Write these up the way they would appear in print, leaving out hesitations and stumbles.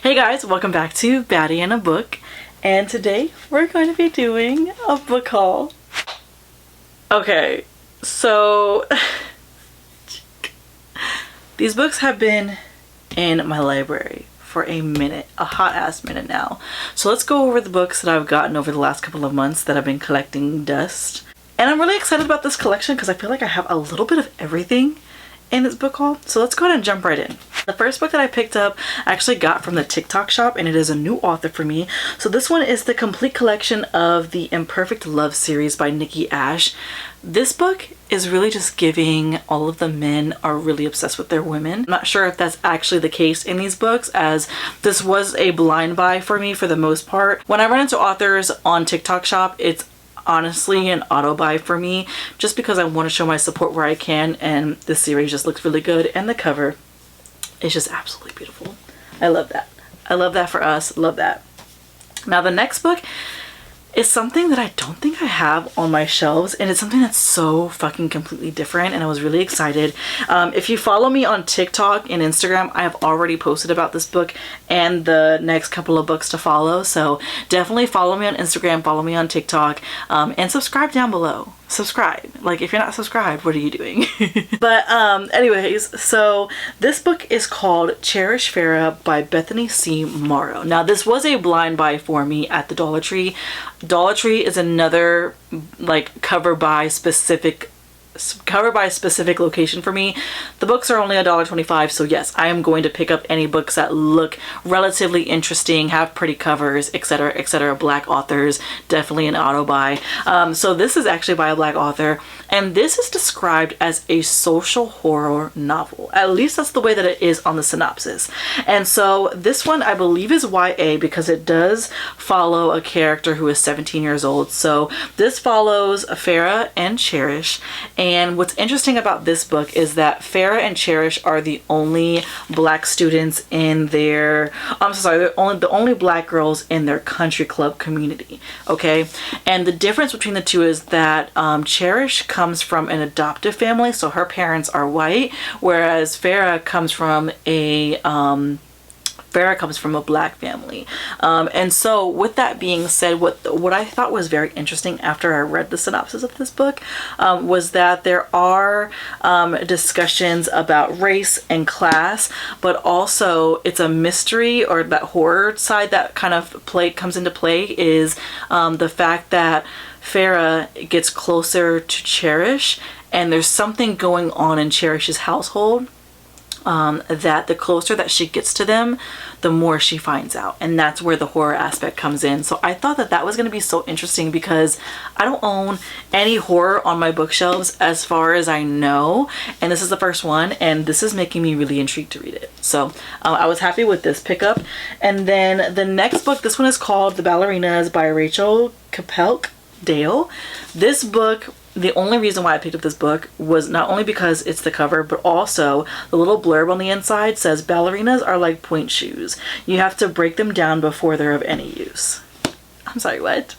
Hey guys, welcome back to Baddie and a Book, and today we're going to be doing a book haul. Okay, so these books have been in my library for a minute, a hot ass minute now. So let's go over the books that I've gotten over the last couple of months that I've been collecting dust. And I'm really excited about this collection because I feel like I have a little bit of everything in this book haul. So let's go ahead and jump right in. The first book that I picked up I actually got from the TikTok shop, and it is a new author for me. So this one is the complete collection of the Imperfect Love series by Nikki Ash. This book is really just giving all of the men are really obsessed with their women. I'm not sure if that's actually the case in these books, as this was a blind buy for me for the most part. When I run into authors on TikTok shop, it's honestly an auto buy for me, just because I want to show my support where I can, and this series just looks really good, and the cover is just absolutely beautiful. I love that. I love that for us. Love that. Now the next book is something that I don't think I have on my shelves, and it's something that's so fucking completely different, and I was really excited. If you follow me on TikTok and Instagram, I have already posted about this book and the next couple of books to follow, so definitely follow me on Instagram, follow me on TikTok, and subscribe down below. Subscribe. Like, if you're not subscribed, what are you doing? But anyways, so this book is called Cherish Farah by Bethany C. Morrow. Now this was a blind buy for me at the Dollar Tree. Dollar Tree is another like cover by specific location for me. The books are only $1.25, so yes, I am going to pick up any books that look relatively interesting, have pretty covers, etc., etc. Black authors, definitely an auto buy. So this is actually by a black author, and this is described as a social horror novel. At least that's the way that it is on the synopsis. And so this one I believe is YA because it does follow a character who is 17 years old. So this follows Farah and Cherish. And what's interesting about this book is that Farah and Cherish are the only black students in their, they're the only black girls in their country club community, okay? And the difference between the two is that Cherish comes from an adoptive family, so her parents are white, whereas Farah comes from a black family. And so with that being said, what I thought was very interesting after I read the synopsis of this book was that there are discussions about race and class, but also it's a mystery, or that horror side that kind of comes into play is the fact that Farah gets closer to Cherish, and there's something going on in Cherish's household that the closer that she gets to them, the more she finds out, and that's where the horror aspect comes in. So I thought that that was going to be so interesting because I don't own any horror on my bookshelves as far as I know, and this is the first one, and this is making me really intrigued to read it. So I was happy with this pickup. And then the next book, this one is called The Ballerinas by Rachel Capelk Dale. This book, the only reason why I picked up this book was not only because it's the cover, but also the little blurb on the inside says ballerinas are like point shoes. You have to break them down before they're of any use. I'm sorry, what?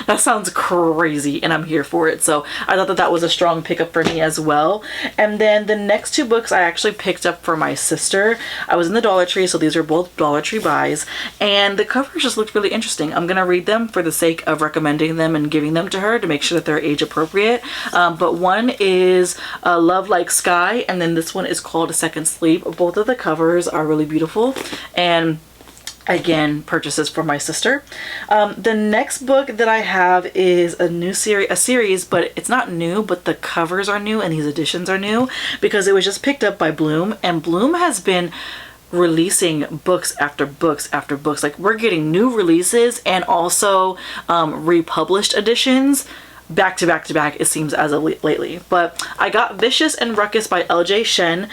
That sounds crazy, and I'm here for it. So I thought that that was a strong pickup for me as well. And then the next two books I actually picked up for my sister. I was in the Dollar Tree, so these are both Dollar Tree buys, and the covers just looked really interesting. I'm gonna read them for the sake of recommending them and giving them to her to make sure that they're age appropriate. But one is Love Like Sky, and then this one is called A Second Sleep. Both of the covers are really beautiful, and again, purchases for my sister. The next book that I have is a series, but it's not new, but the covers are new and these editions are new because it was just picked up by Bloom, and Bloom has been releasing books after books after books. Like, we're getting new releases and also republished editions back to back to back, it seems, as of lately. But I got Vicious and Ruckus by LJ Shen.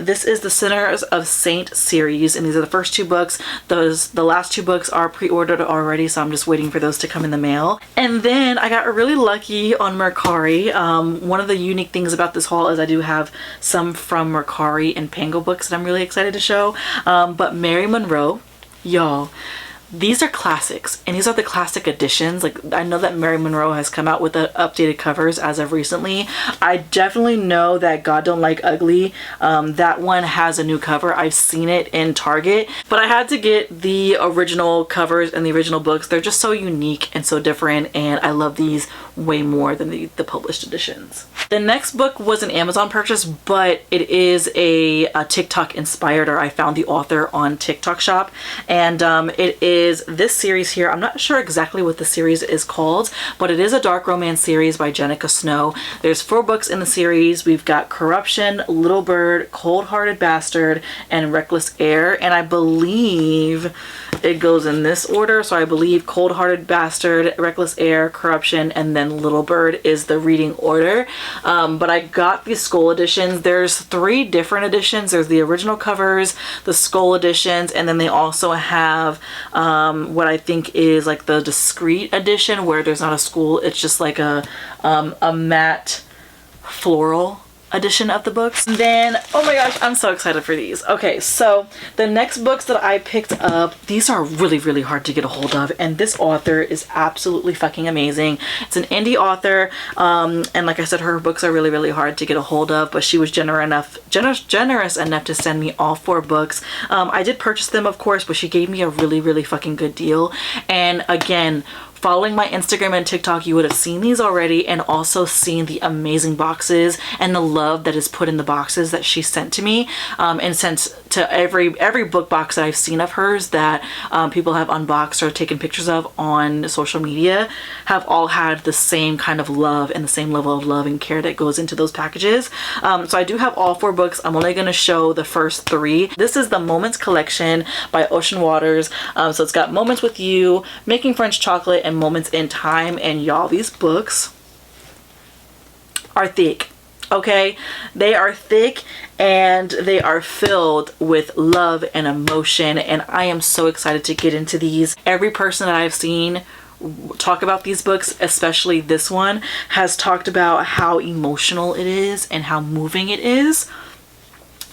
This is the Sinners of Saint series, and these are the first two books. The last two books are pre-ordered already, so I'm just waiting for those to come in the mail. And then I got really lucky on Mercari. One of the unique things about this haul is I do have some from Mercari and Pango books that I'm really excited to show. But Mary Monroe, y'all, these are classics, and these are the classic editions. Like, I know that Mary Monroe has come out with the updated covers as of recently. I definitely know that God Don't Like Ugly, that one has a new cover. I've seen it in Target, but I had to get the original covers and the original books. They're just so unique and so different, and I love these way more than the published editions. The next book was an Amazon purchase, but it is a TikTok inspired, or I found the author on TikTok Shop, and it is this series here. I'm not sure exactly what the series is called, but it is a dark romance series by Jenica Snow. There's 4 books in the series. We've got Corruption, Little Bird, Cold-Hearted Bastard, and Reckless Air, and I believe it goes in this order. So I believe Cold-Hearted Bastard, Reckless Air, Corruption, and then Little Bird is the reading order. But I got the Skull editions. There's 3 different editions. There's the original covers, the Skull editions, and then they also have what I think is like the discreet edition, where there's not a skull. It's just like a matte floral edition of the books. And then, oh my gosh, I'm so excited for these. Okay, so the next books that I picked up, these are really, really hard to get a hold of, and this author is absolutely fucking amazing. It's an indie author, and like I said, her books are really, really hard to get a hold of, but she was generous enough to send me all 4 books. I did purchase them, of course, but she gave me a really, really fucking good deal. And again, following my Instagram and TikTok, you would have seen these already, and also seen the amazing boxes and the love that is put in the boxes that she sent to me, and sent to every book box that I've seen of hers that people have unboxed or taken pictures of on social media, have all had the same kind of love and the same level of love and care that goes into those packages. So I do have all 4 books. I'm only going to show the first 3. This is the Moments collection by Ocean Waters. So it's got Moments with You, Making French Chocolate, and Moments in Time. And y'all, these books are thick. Okay, they are thick and they are filled with love and emotion, and I am so excited to get into these. Every person that I've seen talk about these books, especially this one, has talked about how emotional it is and how moving it is.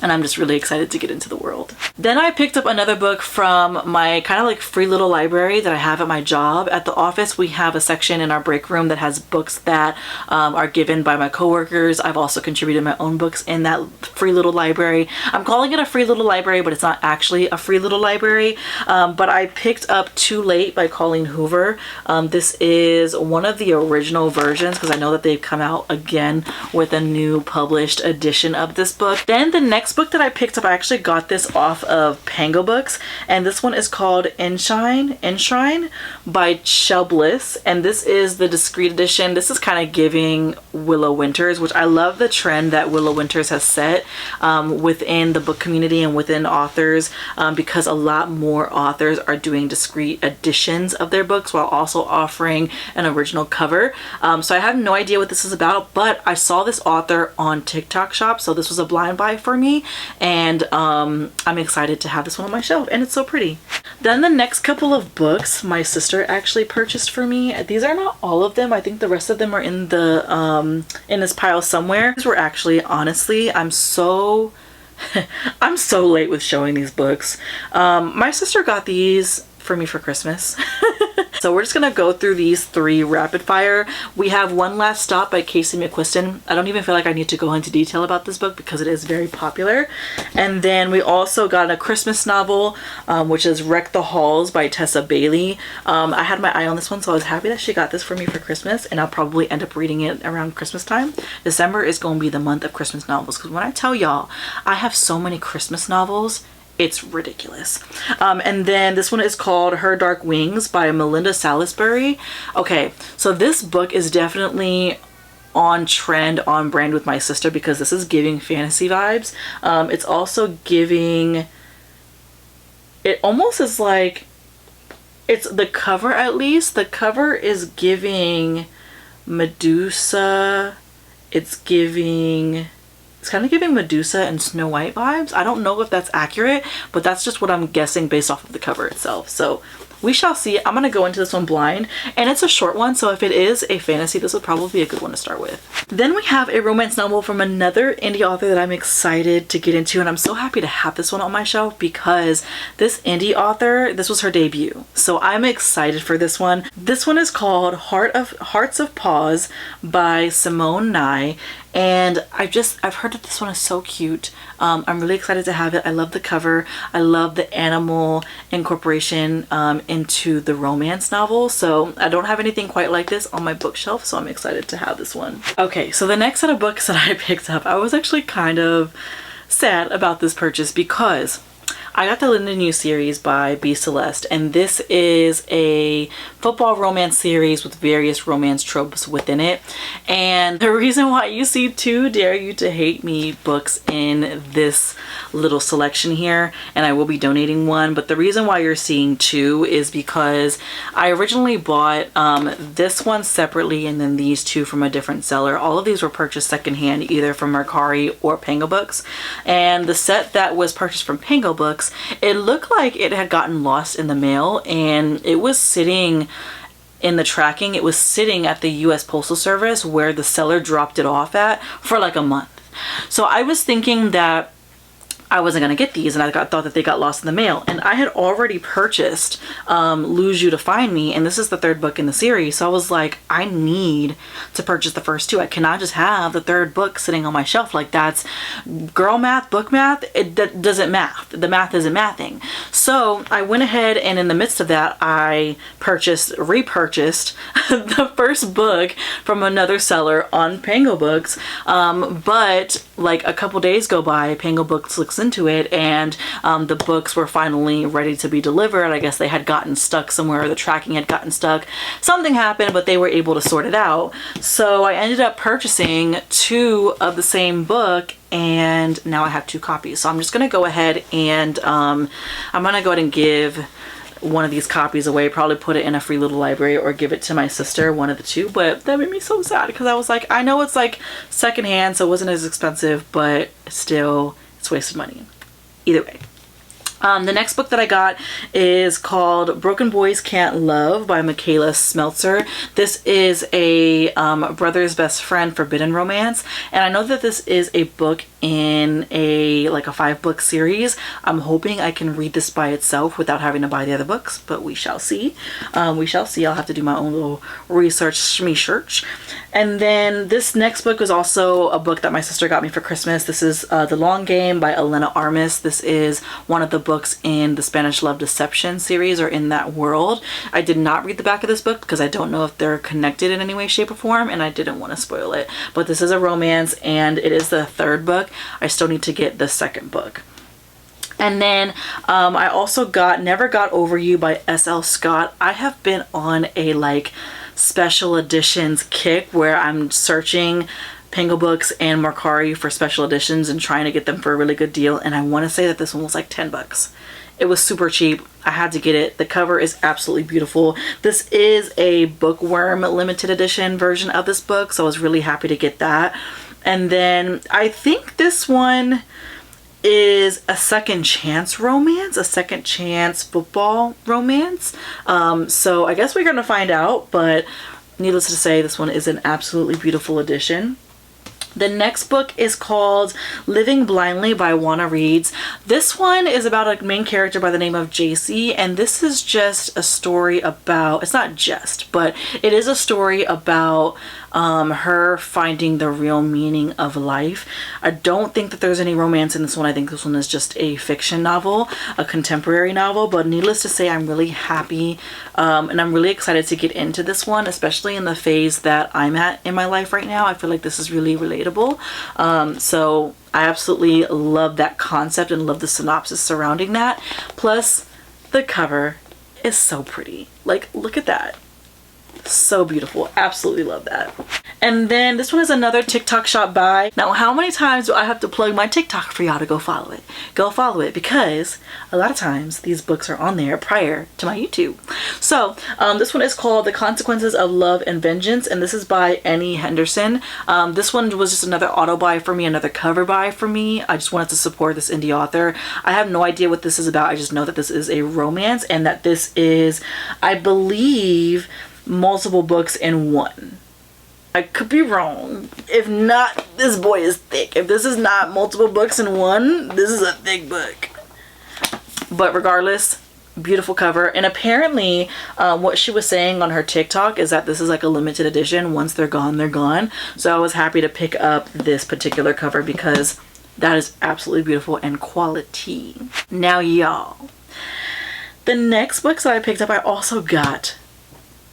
And I'm just really excited to get into the world. Then I picked up another book from my kind of like free little library that I have at my job. At the office, we have a section in our break room that has books that are given by my coworkers. I've also contributed my own books in that free little library. I'm calling it a free little library, but it's not actually a free little library. But I picked up Too Late by Colleen Hoover. This is one of the original versions, because I know that they've come out again with a new published edition of this book. Then the next book that I picked up, I actually got this off of Pango Books, and this one is called Enshrine by Shell Bliss, and this is the discreet edition. This is kind of giving Willow Winters, which I love the trend that Willow Winters has set within the book community and within authors, because a lot more authors are doing discreet editions of their books while also offering an original cover. So I have no idea what this is about, but I saw this author on TikTok Shop, so this was a blind buy for me, and I'm excited to have this one on my shelf, and it's so pretty. Then the next couple of books my sister actually purchased for me. These are not all of them. I think the rest of them are in the in this pile somewhere. These were actually, honestly, I'm so late with showing these books. My sister got these for me for Christmas. So we're just gonna go through these 3 rapid fire. We have One Last Stop by Casey McQuiston. I don't even feel like I need to go into detail about this book because it is very popular. And then we also got a Christmas novel, which is Wreck the Halls by Tessa Bailey. I had my eye on this one, so I was happy that she got this for me for Christmas, and I'll probably end up reading it around Christmas time. December is going to be the month of Christmas novels, because when I tell y'all, I have so many Christmas novels, it's ridiculous. And then this one is called Her Dark Wings by Melinda Salisbury. Okay, so this book is definitely on trend, on brand with my sister, because this is giving fantasy vibes. It's also giving, it almost is like, it's the cover, at least the cover is giving Medusa, it's giving It's kind of giving Medusa and Snow White vibes. I don't know if that's accurate, but that's just what I'm guessing based off of the cover itself. So we shall see. I'm going to go into this one blind, and it's a short one, so if it is a fantasy, this would probably be a good one to start with. Then we have a romance novel from another indie author that I'm excited to get into, and I'm so happy to have this one on my shelf because this indie author, this was her debut. So I'm excited for this one. This one is called Hearts of Paws by Simone Nye. And I've heard that this one is so cute. I'm really excited to have it. I love the cover. I love the animal incorporation into the romance novel. So I don't have anything quite like this on my bookshelf, so I'm excited to have this one. Okay, so the next set of books that I picked up, I was actually kind of sad about this purchase because I got the Linda New series by B. Celeste, and this is a football romance series with various romance tropes within it. And the reason why you see 2 Dare You to Hate Me books in this little selection here, and I will be donating one, but the reason why you're seeing 2 is because I originally bought this one separately and then these 2 from a different seller. All of these were purchased secondhand, either from Mercari or Pango Books, and the set that was purchased from Pango Books, it looked like it had gotten lost in the mail, and it was sitting in the tracking. It was sitting at the US Postal Service where the seller dropped it off at for like a month. So I was thinking that I wasn't going to get these, and I thought that they got lost in the mail. And I had already purchased Lose You to Find Me, and this is the 3rd book in the series. So I was like, I need to purchase the first 2. I cannot just have the 3rd book sitting on my shelf. Like, that's girl math, book math. That doesn't math. The math isn't mathing. So I went ahead, and in the midst of that, I repurchased the first book from another seller on Pango Books. But like a couple days go by, Pango Books looks into it, and the books were finally ready to be delivered. I guess they had gotten stuck somewhere, the tracking had gotten stuck. Something happened, but they were able to sort it out. So I ended up purchasing 2 of the same book, and now I have 2 copies. So I'm just gonna go ahead and I'm gonna go ahead and give one of these copies away, probably put it in a free little library or give it to my sister, one of the 2. But that made me so sad because I was like, I know it's like secondhand, so it wasn't as expensive, but still it's wasted money. Either way. The next book that I got is called Broken Boys Can't Love by Michaela Smeltzer. This is a brother's best friend forbidden romance, and I know that this is a book in a 5-book series. I'm hoping I can read this by itself without having to buy the other books, but we shall see. We shall see. I'll have to do my own little research. And then this next book was also a book that my sister got me for Christmas. This is The Long Game by Elena Armas. This is one of the books in the Spanish Love Deception series, or in that world. I did not read the back of this book because I don't know if they're connected in any way, shape, or form, and I didn't want to spoil it. But this is a romance, and it is the 3rd book. I still need to get the 2nd book. And then I also got Never Got Over You by S.L. Scott. I have been on a special editions kick where I'm searching Pango Books and Mercari for special editions and trying to get them for a really good deal, and I want to say that this one was like $10. It was super cheap. I had to get it. The cover is absolutely beautiful. This is a Bookworm limited edition version of this book, so I was really happy to get that. And then I think this one is a second chance romance, a second chance football romance. So I guess we're gonna find out, but needless to say, this one is an absolutely beautiful edition. The next book is called Living Blindly by Wanna Reads. This one is about a main character by the name of JC, and this is just a story about, it's not just, but it is a story about her finding the real meaning of life. I don't think that there's any romance in this one. I think this one is just a fiction novel, a contemporary novel, but needless to say, I'm really happy and I'm really excited to get into this one, especially in the phase that I'm at in my life right now. I feel like this is really relatable. So I absolutely love that concept and love the synopsis surrounding that. Plus, the cover is so pretty. Like, look at that. So beautiful. Absolutely love that. And then this one is another TikTok shop buy. Now, how many times do I have to plug my TikTok for y'all to go follow it? Go follow it, because a lot of times these books are on there prior to my YouTube. So this one is called The Consequences of Love and Vengeance, and this is by Annie Henderson. This one was just another auto buy for me, another cover buy for me. I just wanted to support this indie author. I have no idea what this is about. I just know that this is a romance and that this is, I believe, multiple books in one. I could be wrong. If not, this boy is thick. If this is not multiple books in one, this is a thick book. But regardless, beautiful cover. And apparently what she was saying on her TikTok is that this is like a limited edition. Once they're gone, they're gone. So I was happy to pick up this particular cover because that is absolutely beautiful and quality. Now, y'all, the next books that I picked up I also got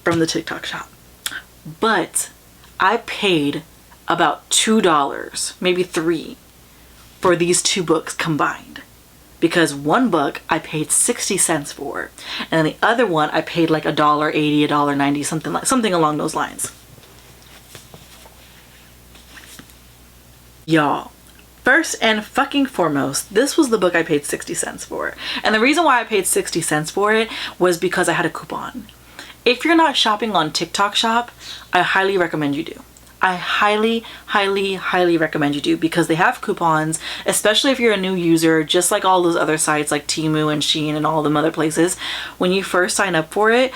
from the TikTok shop, but I paid about $2, maybe $3, for these two books combined, because one book I paid 60 cents for, and the other one I paid like $1.80, $1.90, something along those lines. Y'all, first and fucking foremost, this was the book I paid 60 cents for. And the reason why I paid 60 cents for it was because I had a coupon. If you're not shopping on TikTok Shop, I highly recommend you do. I highly, highly, highly recommend you do, because they have coupons, especially if you're a new user, just like all those other sites like Temu and Shein and all them other places. When you first sign up for it,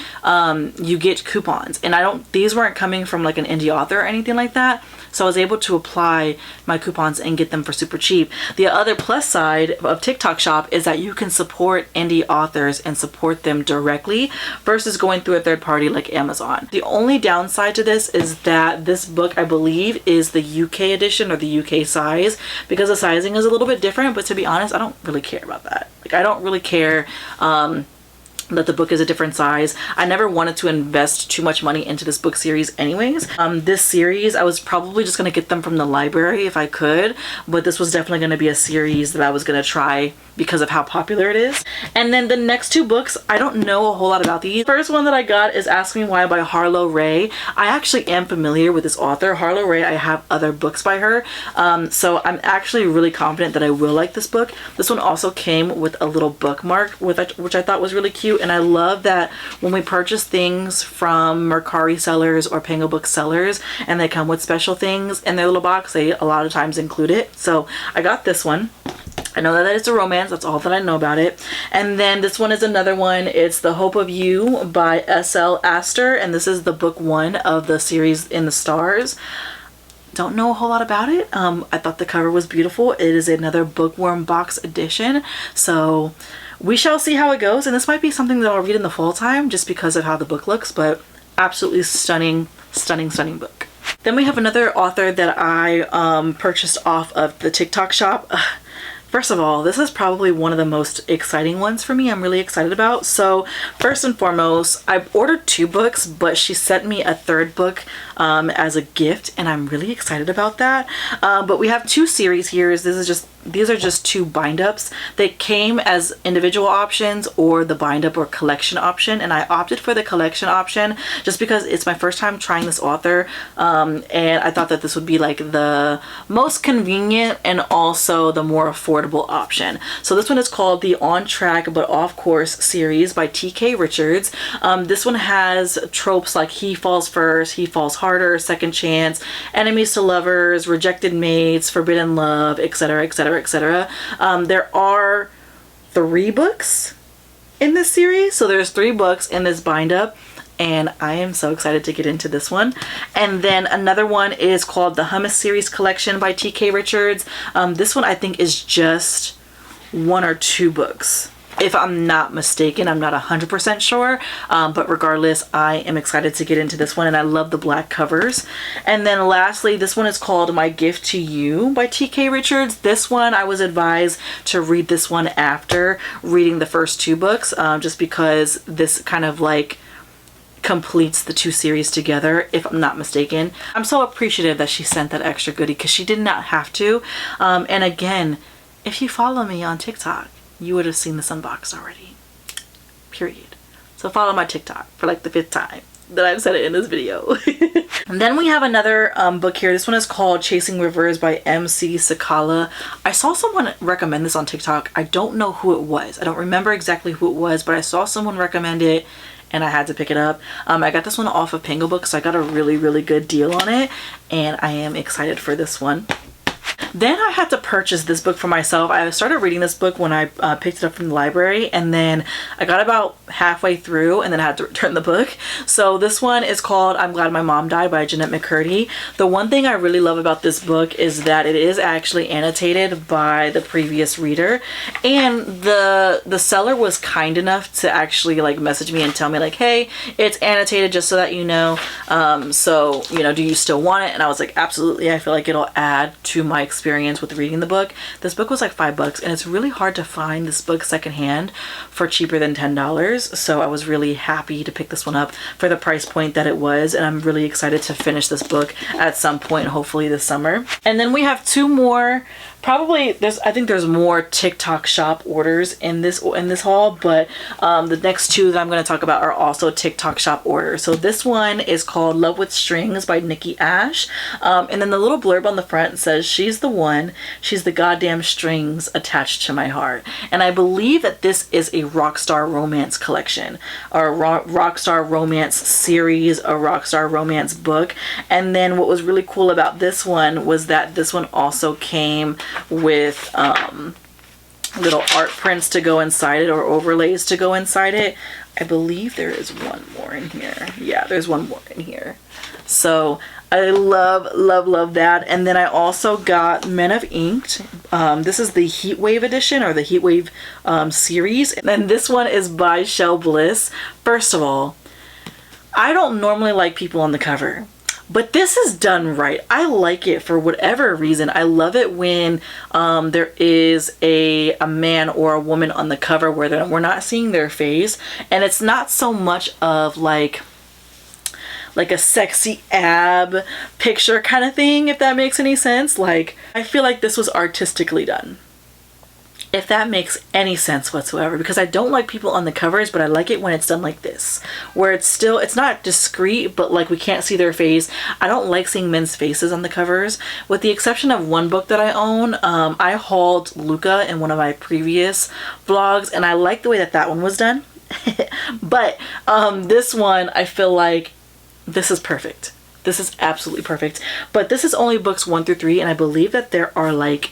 you get coupons. And these weren't coming from like an indie author or anything like that. So I was able to apply my coupons and get them for super cheap. The other plus side of TikTok Shop is that you can support indie authors and support them directly versus going through a third party like Amazon. The only downside to this is that this book, I believe, is the UK edition or the UK size, because the sizing is a little bit different. But to be honest, I don't really care about that. Like, I don't really care that the book is a different size. I never wanted to invest too much money into this book series anyways. This series, I was probably just going to get them from the library if I could, but this was definitely going to be a series that I was going to try because of how popular it is. And then the next two books, I don't know a whole lot about these. First one that I got is Ask Me Why by Harlow Ray. I actually am familiar with this author, Harlow Ray. I have other books by her, so I'm actually really confident that I will like this book. This one also came with a little bookmark, which I thought was really cute. And I love that when we purchase things from Mercari sellers or Pango Book sellers and they come with special things in their little box, they a lot of times include it. So I got this one. I know that it's a romance. That's all that I know about it. And then this one is another one. It's The Hope of You by S.L. Astor. And this is the book 1 of the series In the Stars. Don't know a whole lot about it. I thought the cover was beautiful. It is another bookworm box edition. So we shall see how it goes. And this might be something that I'll read in the fall time just because of how the book looks. But absolutely stunning, stunning, stunning book. Then we have another author that I purchased off of the TikTok shop. First of all, this is probably one of the most exciting ones for me. I'm really excited about. So first and foremost, I ordered 2 books, but she sent me a 3rd book as a gift, and I'm really excited about that. But we have 2 series here. These are just 2 bind-ups. They came as individual options or the bind-up or collection option, and I opted for the collection option just because it's my first time trying this author, and I thought that this would be like the most convenient and also the more affordable option. So this one is called the On Track But Off Course series by T.K. Richards. This one has tropes like He Falls First, He Falls Harder, Second Chance, Enemies to Lovers, Rejected Mates, Forbidden Love, etc., etc., etc. There are 3 books in this series, so there's 3 books in this bind up, and I am so excited to get into this one. And then another one is called the Hummus series collection by T.K. Richards. This one I think is just 1 or 2 books, if I'm not mistaken. I'm not 100% sure, but regardless, I am excited to get into this one, and I love the black covers. And then lastly, this one is called My Gift to You by T.K. Richards. This one, I was advised to read this one after reading the first 2 books, just because this kind of like completes the 2 series together, if I'm not mistaken. I'm so appreciative that she sent that extra goodie, because she did not have to. And again, if you follow me on TikTok, you would have seen this unboxed already. Period. So follow my TikTok for like the 5th time. that I've said it in this video. And then we have another book here. This one is called Chasing Rivers by M.C. Sakala. I saw someone recommend this on TikTok. I don't know who it was. I don't remember exactly who it was, but I saw someone recommend it and I had to pick it up. I got this one off of Pango Books, so I got a really, really good deal on it, and I am excited for this one. Then I had to purchase this book for myself. I started reading this book when I picked it up from the library, and then I got about halfway through and then I had to return the book. So this one is called I'm Glad My Mom Died by Jeanette McCurdy. The one thing I really love about this book is that it is actually annotated by the previous reader, and the seller was kind enough to actually like message me and tell me like, hey, it's annotated just so that you know. So, you know, do you still want it? And I was like, absolutely. I feel like it'll add to my experience with reading the book. This book was like $5, and it's really hard to find this book secondhand for cheaper than $10. So I was really happy to pick this one up for the price point that it was, and I'm really excited to finish this book at some point, hopefully this summer. And then we have two more. Probably I think there's more TikTok shop orders in this haul, but the next two that I'm going to talk about are also TikTok shop orders. So this one is called Love with Strings by Nikki Ash, and then the little blurb on the front says, she's the one, she's the goddamn strings attached to my heart. And I believe that this is a Rockstar Romance collection, or a Rockstar Romance series, a Rockstar Romance book. And then what was really cool about this one was that this one also came with little art prints to go inside it, or overlays to go inside it. I believe there is one more in here. Yeah, there's one more in here. So I love that. And then I also got Men of Inked. This is the Heatwave edition, or the Heatwave series. And then this one is by Shell Bliss. First of all, I don't normally like people on the cover, but this is done right. I like it for whatever reason. I love it when there is a man or a woman on the cover where we're not seeing their face, and it's not so much of like a sexy ab picture kind of thing, if that makes any sense. Like, I feel like this was artistically done, if that makes any sense whatsoever, because I don't like people on the covers, but I like it when it's done like this, where it's not discreet, but like we can't see their face. I don't like seeing men's faces on the covers, with the exception of one book that I own. I hauled Luca in one of my previous vlogs, and I like the way that one was done. But this one, I feel like this is perfect. This is absolutely perfect. But this is only books 1 through 3, and I believe that there are like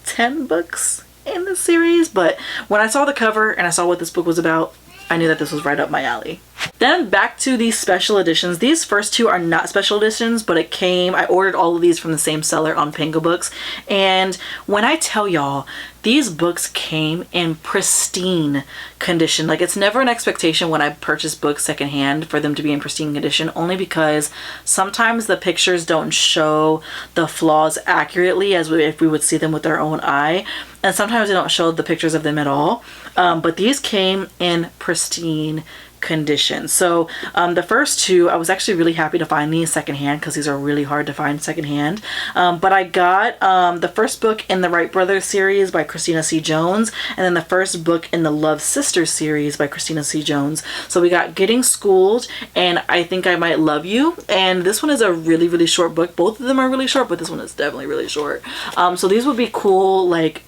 10 books in the series. But when I saw the cover and I saw what this book was about, I knew that this was right up my alley. Then back to these special editions. These first two are not special editions, but I ordered all of these from the same seller on Pango Books. And when I tell y'all, these books came in pristine condition. Like, it's never an expectation when I purchase books secondhand for them to be in pristine condition, only because sometimes the pictures don't show the flaws accurately as if we would see them with our own eye. And sometimes they don't show the pictures of them at all. But these came in pristine condition. So the first two, I was actually really happy to find these secondhand, because these are really hard to find secondhand. But I got the first book in the Wright Brothers series by Christina C. Jones, and then the first book in the Love Sisters series by Christina C. Jones. So we got Getting Schooled and I Think I Might Love You. And this one is a really, really short book. Both of them are really short, but this one is definitely really short. So these would be cool, like,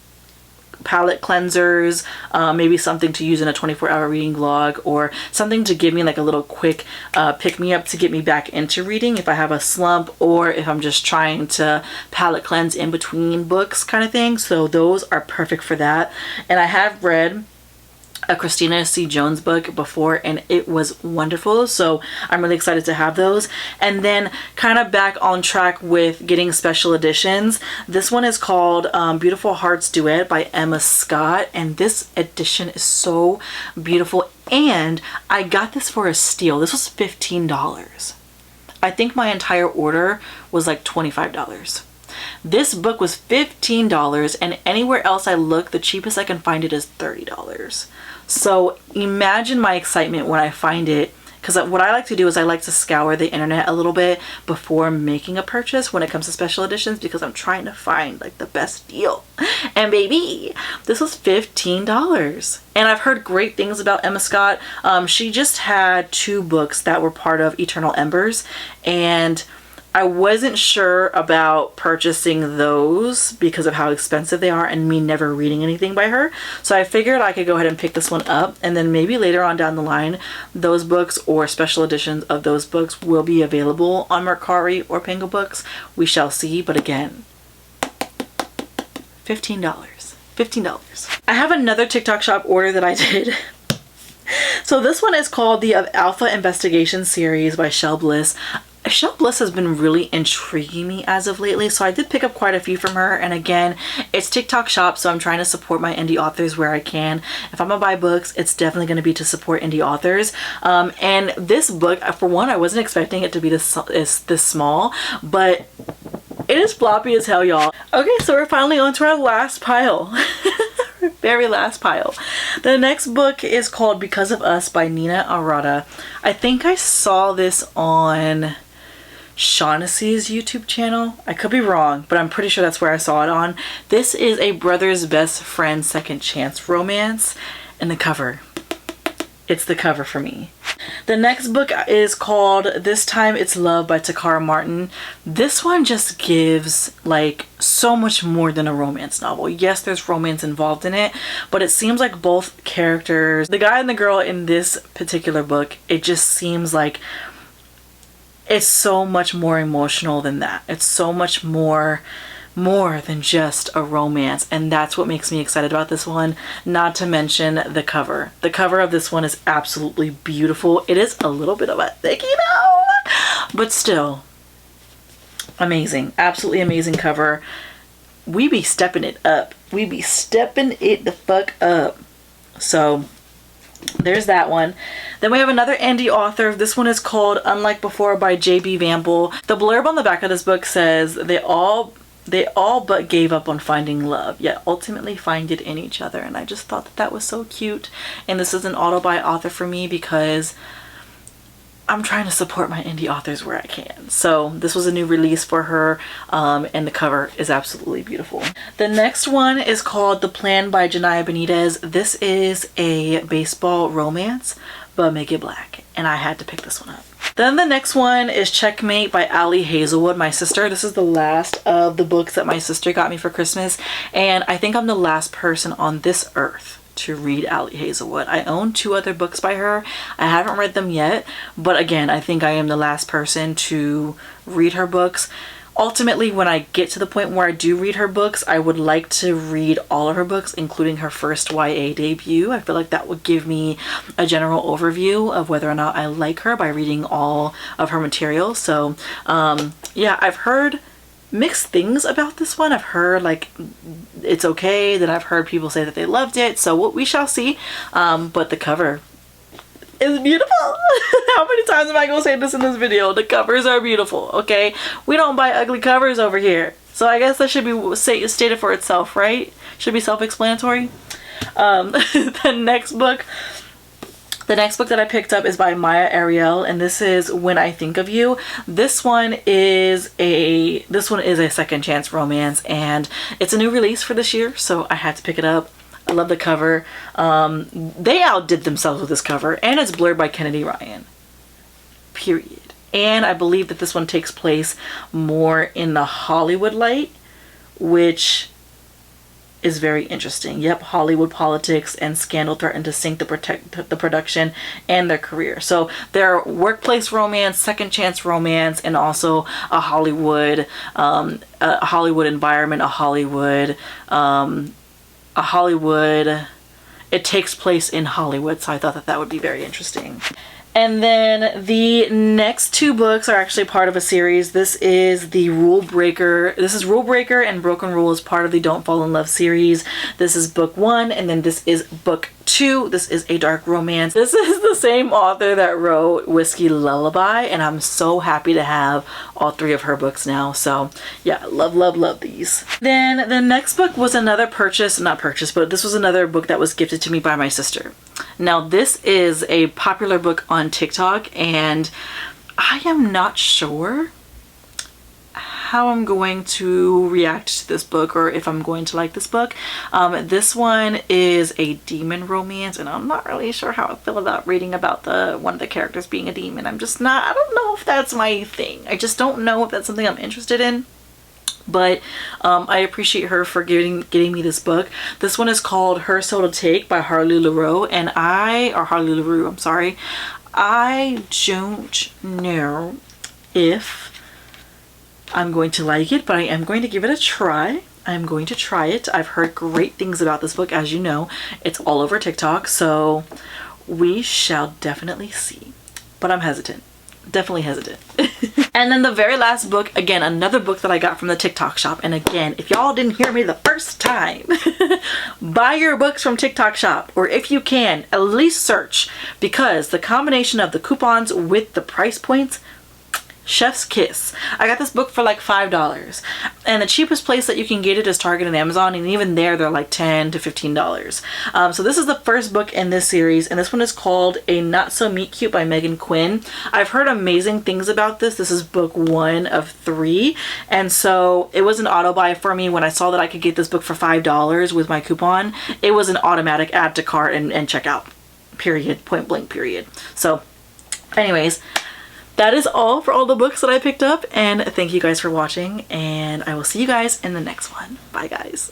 palette cleansers, maybe something to use in a 24-hour reading vlog, or something to give me like a little quick pick-me-up to get me back into reading if I have a slump, or if I'm just trying to palette cleanse in between books kind of thing. So those are perfect for that. And I have read a Christina C. Jones book before, and it was wonderful, so I'm really excited to have those. And then kind of back on track with getting special editions. This one is called Beautiful Hearts Duet by Emma Scott, and this edition is so beautiful, and I got this for a steal. This was $15. I think my entire order was like $25. This book was $15, and anywhere else I look, the cheapest I can find it is $30. So imagine my excitement when I find it, because what I like to do is I like to scour the internet a little bit before making a purchase when it comes to special editions, because I'm trying to find like the best deal. And baby, this was $15. And I've heard great things about Emma Scott. She just had 2 books that were part of Eternal Embers, and I wasn't sure about purchasing those because of how expensive they are and me never reading anything by her. So I figured I could go ahead and pick this one up, and then maybe later on down the line, those books or special editions of those books will be available on Mercari or Penguin Books. We shall see. But again, $15. $15. I have another TikTok shop order that I did. So this one is called the Alpha Investigation series by Shell Bliss. Shell Bliss has been really intriguing me as of lately, so I did pick up quite a few from her. And again, it's TikTok shop, so I'm trying to support my indie authors where I can. If I'm gonna buy books, it's definitely going to be to support indie authors. And this book, for one, I wasn't expecting it to be this small, but it is floppy as hell, y'all. Okay, so we're finally on to our last pile. Very last pile. The next book is called Because of Us by Nina Arata. I think I saw this on Shaughnessy's YouTube channel. I could be wrong, but I'm pretty sure that's where I saw it on. This is a brother's best friend second chance romance, and the cover. It's the cover for me. The next book is called This Time It's Love by Takara Martin. This one just gives like so much more than a romance novel. Yes, there's romance involved in it, but it seems like both characters, the guy and the girl in this particular book, it just seems like it's so much more emotional than that. It's so much more than just a romance, and that's what makes me excited about this one. Not to mention the cover. The cover of this one is absolutely beautiful. It is a little bit of a thick, you know, but still amazing. Absolutely amazing cover. We be stepping it up. We be stepping it the fuck up. So there's that one. Then we have another indie author. This one is called Unlike Before by J.B. Vamble. The blurb on the back of this book says, they all but gave up on finding love, yet ultimately find it in each other. And I just thought that that was so cute. And this is an auto-buy author for me because I'm trying to support my indie authors where I can. So this was a new release for her, and the cover is absolutely beautiful. The next one is called The Plan by Janaya Benitez. This is a baseball romance, but make it black. And I had to pick this one up. Then the next one is Checkmate by Ali Hazelwood, my sister. This is the last of the books that my sister got me for Christmas. And I think I'm the last person on this earth to read Ali Hazelwood. I own 2 other books by her. I haven't read them yet, but again, I think I am the last person to read her books. Ultimately, when I get to the point where I do read her books, I would like to read all of her books, including her first YA debut. I feel like that would give me a general overview of whether or not I like her by reading all of her material. So yeah, I've heard mixed things about this one. I've heard like it's okay, then I've heard people say that they loved it, so we shall see. But the cover is beautiful. How many times am I gonna say this in this video? The covers are beautiful, okay? We don't buy ugly covers over here, so I guess that should be stated for itself, right? Should be self-explanatory. The next book that I picked up is by Maya Ariel, and this is When I Think of You. This one is a second chance romance, and it's a new release for this year, so I had to pick it up. I love the cover. They outdid themselves with this cover, and it's blurred by Kennedy Ryan. Period. And I believe that this one takes place more in the Hollywood light, which is very interesting. Yep, Hollywood politics and scandal threaten to sink the production and their career. So their workplace romance, second chance romance, and also a Hollywood environment, it takes place in Hollywood, so I thought that that would be very interesting. And then the next 2 books are actually part of a series. This is the Rule Breaker. This is Rule Breaker and Broken Rule is part of the Don't Fall in Love series. This is book 1, and then this is book 2. This is a dark romance. This is the same author that wrote Whiskey Lullaby, and I'm so happy to have all 3 of her books now. So yeah, love these. Then the next book was another but this was another book that was gifted to me by my sister. Now this is a popular book on TikTok, and I am not sure how I'm going to react to this book, or if I'm going to like this book. This one is a demon romance, and I'm not really sure how I feel about reading about one of the characters being a demon. I don't know if that's my thing. I just don't know if that's something I'm interested in. But I appreciate her for getting me this book. This one is called Her Soul to Take by Harley LaRue, and Harley LaRue, I'm sorry. I don't know if I'm going to like it, but I am going to give it a try. I'm going to try it. I've heard great things about this book, as you know. It's all over TikTok, so we shall definitely see. But I'm hesitant. Definitely hesitant. And then the very last book, again, another book that I got from the TikTok shop. And again, if y'all didn't hear me the first time, buy your books from TikTok shop, or if you can, at least search, because the combination of the coupons with the price points, chef's kiss. I got this book for like $5, and the cheapest place that you can get it is Target and Amazon, and even there they're like $10 to $15. So this is the first book in this series, and this one is called A Not So Meet Cute by Megan Quinn. I've heard amazing things about this. This is book 1 of 3, and so it was an auto buy for me. When I saw that I could get this book for $5 with my coupon, it was an automatic add to cart and checkout, period, point blank period. So anyways, that is all for all the books that I picked up, and thank you guys for watching, and I will see you guys in the next one. Bye guys.